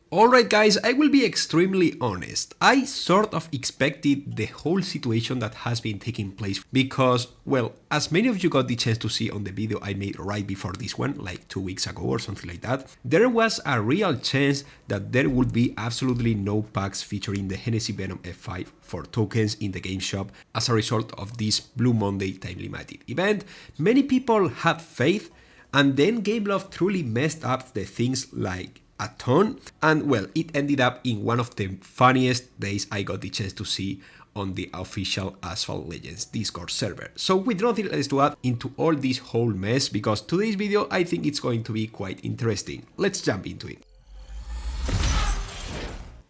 Alright guys, I will be extremely honest. I sort of expected the whole situation that has been taking place because, well, as many of you got the chance to see on the video I made right before this one, like 2 weeks ago or something like that, there was a real chance that there would be absolutely no packs featuring the Hennessey Venom F5 for tokens in the game shop as a result of this Blue Monday time limited event. Many people had faith, and then Gameloft truly messed up the things like a ton, and well, it ended up in one of the funniest days I got the chance to see on the official Asphalt Legends Discord server. So with nothing else to add into all this whole mess, because today's video I think it's going to be quite interesting. Let's jump into it.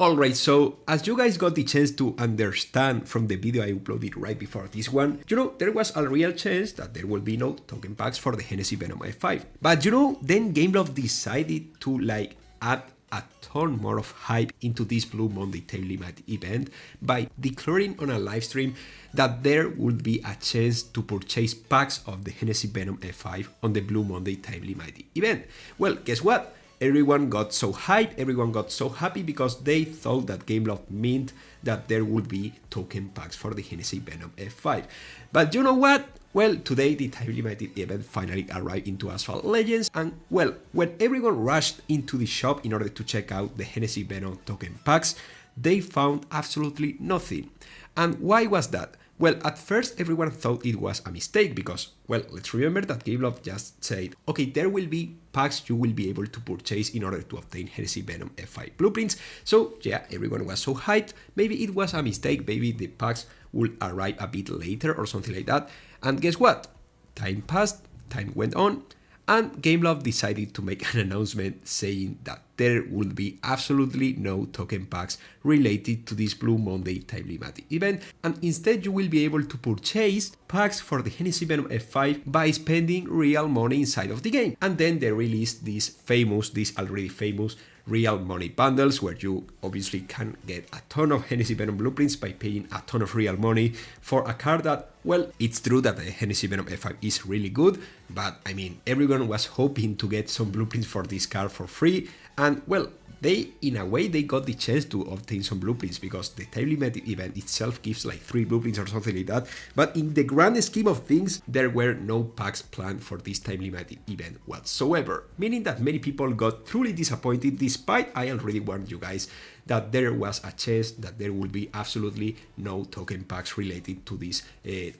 Alright, so as you guys got the chance to understand from the video I uploaded right before this one, there was a real chance that there will be no token packs for the Hennessey Venom F5. But then Gameloft decided to add a ton more of hype into this Blue Monday time limit event by declaring on a live stream that there would be a chance to purchase packs of the Hennessey Venom F5 on the Blue Monday time limit event. Well, guess what? Everyone got so hyped, everyone got so happy because they thought that Gameloft meant that there would be token packs for the Hennessey Venom F5. But you know what? Well, today the time limited event finally arrived into Asphalt Legends, and well, when everyone rushed into the shop in order to check out the Hennessey Venom token packs, they found absolutely nothing. And why was that? Well, at first everyone thought it was a mistake because, well, let's remember that Gameloft just said, okay, there will be packs you will be able to purchase in order to obtain Hennessey Venom F5 blueprints. So yeah, everyone was so hyped. Maybe it was a mistake, maybe the packs will arrive a bit later or something like that. And guess what? Time passed, time went on, and Gameloft decided to make an announcement saying that there will be absolutely no token packs related to this Blue Monday time limited event, and instead you will be able to purchase packs for the Hennessey Venom F5 by spending real money inside of the game. And then they released these already famous real money bundles where you obviously can get a ton of Hennessey Venom blueprints by paying a ton of real money for a card that, well, it's true that the Hennessey Venom F5 is really good, but I mean, everyone was hoping to get some blueprints for this card for free, and well, in a way, they got the chance to obtain some blueprints because the time limited event itself gives like 3 blueprints or something like that. But in the grand scheme of things, there were no packs planned for this time limited event whatsoever, meaning that many people got truly disappointed, despite I already warned you guys that there was a chance that there would be absolutely no token packs related to this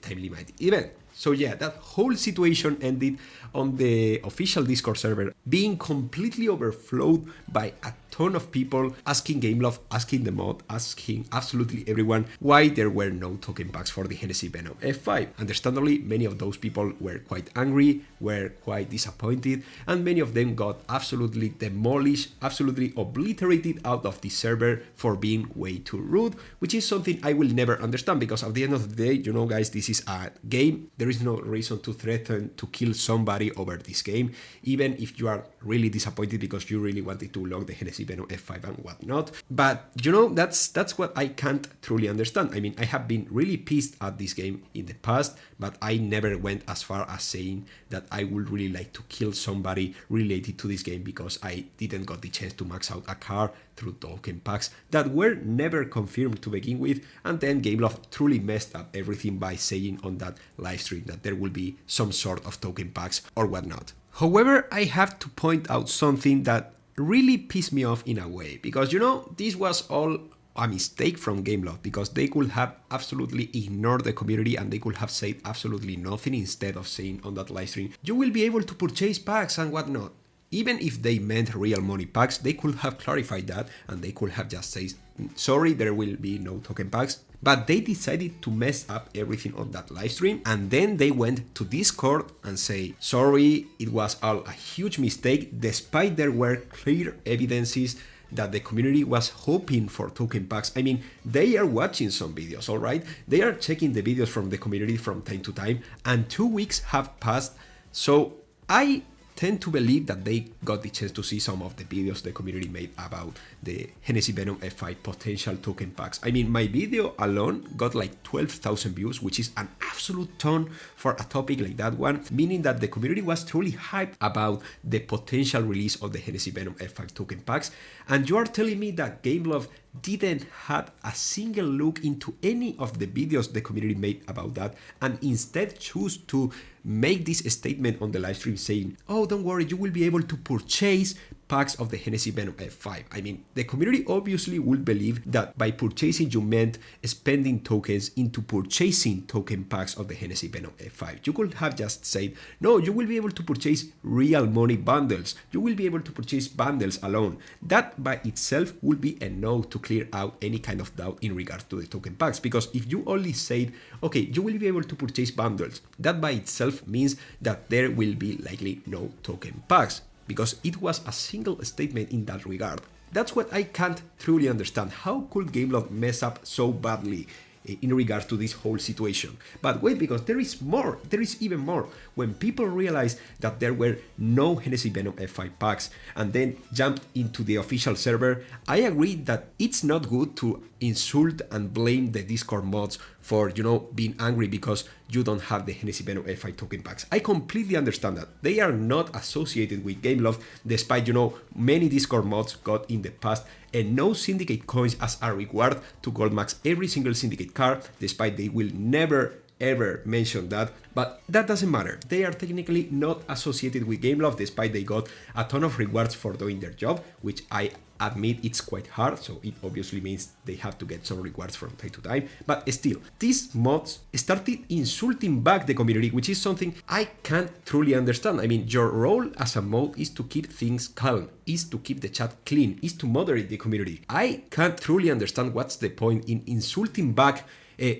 time limited event. So yeah, that whole situation ended on the official Discord server being completely overflowed by a ton of people asking Gameloft, asking the mod, asking absolutely everyone why there were no token packs for the Hennessey Venom F5. Understandably, many of those people were quite angry, were quite disappointed, and many of them got absolutely demolished, absolutely obliterated out of the server for being way too rude, which is something I will never understand because at the end of the day, guys, this is a game. There is no reason to threaten to kill somebody over this game, even if you are really disappointed because you really wanted to unlock the Hennessey Venom F5 and whatnot. But that's what I can't truly understand. I mean, I have been really pissed at this game in the past, but I never went as far as saying that I would really like to kill somebody related to this game because I didn't got the chance to max out a car through token packs that were never confirmed to begin with, and then Gameloft truly messed up everything by saying on that live stream that there will be some sort of token packs or whatnot. However, I have to point out something that really pissed me off in a way, because this was all a mistake from Gameloft, because they could have absolutely ignored the community and they could have said absolutely nothing instead of saying on that live stream, you will be able to purchase packs and whatnot. Even if they meant real money packs, they could have clarified that and they could have just said, sorry, there will be no token packs. But they decided to mess up everything on that live stream, and then they went to Discord and say, sorry, it was all a huge mistake, despite there were clear evidences that the community was hoping for token packs. I mean, they are watching some videos, all right? They are checking the videos from the community from time to time, and 2 weeks have passed. So I tend to believe that they got the chance to see some of the videos the community made about the Hennessey Venom F5 potential token packs. I mean, my video alone got like 12,000 views, which is an absolute ton for a topic like that one, meaning that the community was truly hyped about the potential release of the Hennessey Venom F5 token packs. And you are telling me that Gameloft didn't have a single look into any of the videos the community made about that, and instead choose to make this statement on the live stream saying, oh, don't worry, you will be able to purchase packs of the Hennessey Venom F5. I mean, the community obviously will believe that by purchasing you meant spending tokens into purchasing token packs of the Hennessey Venom F5. You could have just said, no, you will be able to purchase real money bundles. You will be able to purchase bundles alone. That by itself will be enough to clear out any kind of doubt in regards to the token packs. Because if you only said, okay, you will be able to purchase bundles, that by itself means that there will be likely no token packs, because it was a single statement in that regard. That's what I can't truly understand. How could Gameloft mess up so badly in regards to this whole situation? But wait, because there is more, there is even more. When people realized that there were no Hennessey Venom F5 packs and then jumped into the official server, I agree that it's not good to insult and blame the Discord mods for, being angry because you don't have the Hennessey Venom F5 token packs. I completely understand that. They are not associated with Gameloft, despite, many Discord mods got in the past and no syndicate coins as a reward to gold max every single syndicate card, despite they will never ever mention that, but that doesn't matter. They are technically not associated with Gameloft, despite they got a ton of rewards for doing their job, which I admit it's quite hard, so it obviously means they have to get some rewards from time to time. But still, these mods started insulting back the community, which is something I can't truly understand. I mean, your role as a mod is to keep things calm, is to keep the chat clean, is to moderate the community. I can't truly understand what's the point in insulting back,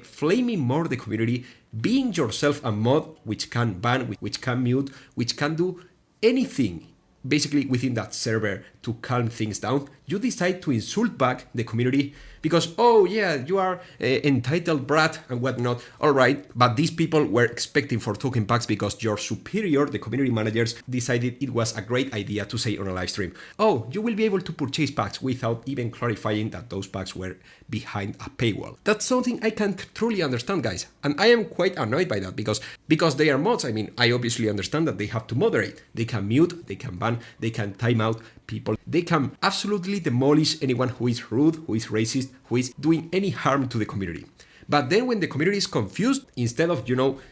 flaming more the community, being yourself a mod which can ban, which can mute, which can do anything basically within that server to calm things down. You decide to insult back the community because, oh yeah, you are entitled brat and whatnot. All right, but these people were expecting for token packs because your superior, the community managers, decided it was a great idea to say on a live stream, oh, you will be able to purchase packs, without even clarifying that those packs were behind a paywall. That's something I can't truly understand, guys. And I am quite annoyed by that because they are mods. I mean, I obviously understand that they have to moderate. They can mute, they can ban, they can time out people. They can absolutely demolish anyone who is rude, who is racist, who is doing any harm to the community. But then when the community is confused, instead of,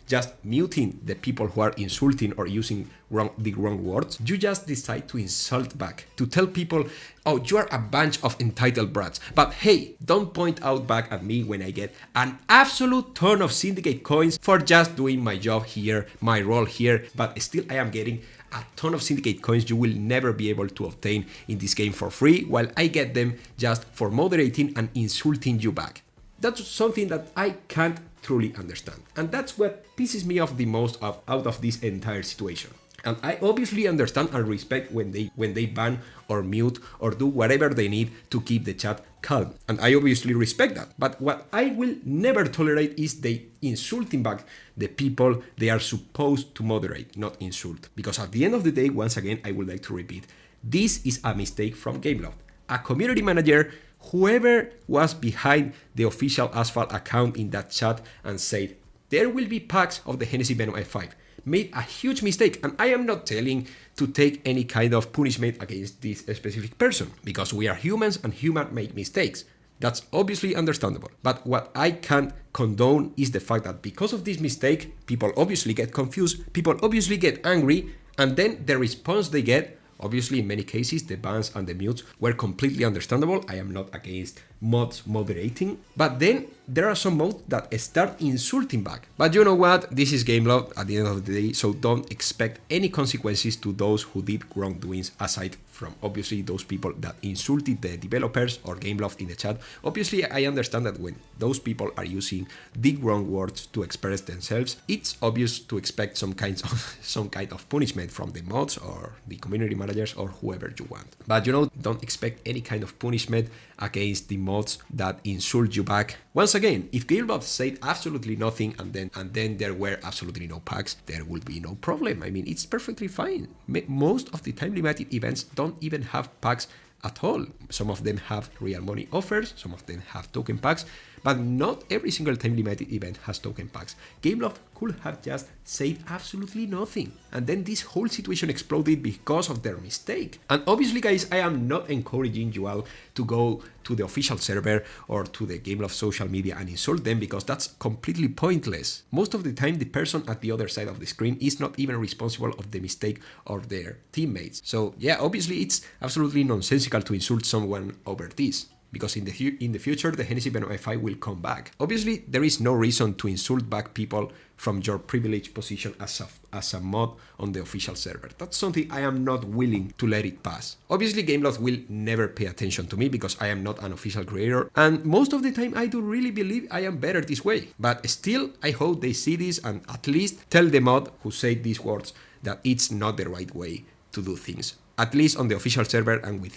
just muting the people who are insulting or using the wrong words, you just decide to insult back, to tell people, oh, you are a bunch of entitled brats. But hey, don't point out back at me when I get an absolute ton of syndicate coins for just doing my job here, my role here, but still I am getting a ton of syndicate coins you will never be able to obtain in this game for free, while I get them just for moderating and insulting you back. That's something that I can't truly understand. And that's what pisses me off the most out of this entire situation. And I obviously understand and respect when they ban or mute or do whatever they need to keep the chat calm. And I obviously respect that. But what I will never tolerate is they insulting back the people they are supposed to moderate, not insult. Because at the end of the day, once again, I would like to repeat, this is a mistake from Gameloft. A community manager, whoever was behind the official Asphalt account in that chat and said, there will be packs of the Hennessey Venom F5, made a huge mistake. And I am not telling to take any kind of punishment against this specific person, because we are humans and humans make mistakes. That's obviously understandable. But what I can't condone is the fact that because of this mistake, people obviously get confused, people obviously get angry, and then the response they get, obviously in many cases, the bans and the mutes were completely understandable. I am not against mods moderating, but then there are some mods that start insulting back. But you know what? This is Gameloft at the end of the day, so don't expect any consequences to those who did wrongdoings aside from obviously those people that insulted the developers or Gameloft in the chat. Obviously, I understand that when those people are using the wrong words to express themselves, it's obvious to expect some kind of punishment from the mods or the community managers or whoever you want. But don't expect any kind of punishment against the mods that insult you back. Once again, if Gameloft said absolutely nothing and then there were absolutely no packs, there will be no problem. I mean, it's perfectly fine. Most of the time limited events don't even have packs at all. Some of them have real money offers, some of them have token packs, but not every single time limited event has token packs. Gameloft could have just said absolutely nothing, and then this whole situation exploded because of their mistake. And obviously, guys, I am not encouraging you all to go to the official server or to the Gameloft social media and insult them, because that's completely pointless. Most of the time, the person at the other side of the screen is not even responsible of the mistake of their teammates. So yeah, obviously it's absolutely nonsensical to insult someone over this, because in the future, the Hennessey Venom F5 will come back. Obviously, there is no reason to insult back people from your privileged position as a mod on the official server. That's something I am not willing to let it pass. Obviously, Gameloft will never pay attention to me because I am not an official creator, and most of the time I do really believe I am better this way. But still, I hope they see this and at least tell the mod who said these words that it's not the right way to do things, at least on the official server and with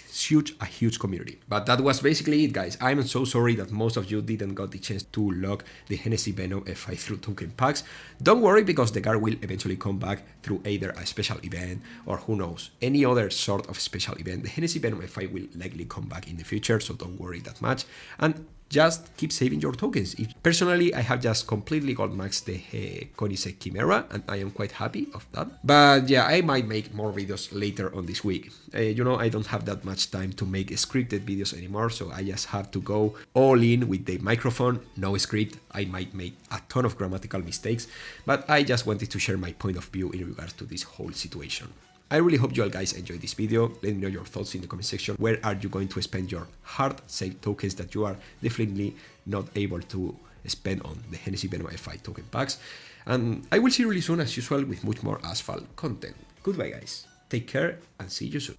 a huge community. But that was basically it, guys. I'm so sorry that most of you didn't got the chance to log the Hennessey Venom F5 through token packs. Don't worry, because the card will eventually come back through either a special event or who knows, any other sort of special event. The Hennessey Venom F5 will likely come back in the future, so don't worry that much. And just keep saving your tokens. Personally, I have just completely gold maxed the Koenigsegg Chimera, and I am quite happy of that. But yeah, I might make more videos later on this week. I don't have that much time to make scripted videos anymore, so I just have to go all in with the microphone, no script. I might make a ton of grammatical mistakes, but I just wanted to share my point of view in regards to this whole situation. I really hope you all guys enjoyed this video. Let me know your thoughts in the comment section. Where are you going to spend your hard-saved tokens that you are definitely not able to spend on the Hennessey Venom F5 token packs? And I will see you really soon, as usual, with much more Asphalt content. Goodbye, guys. Take care and see you soon.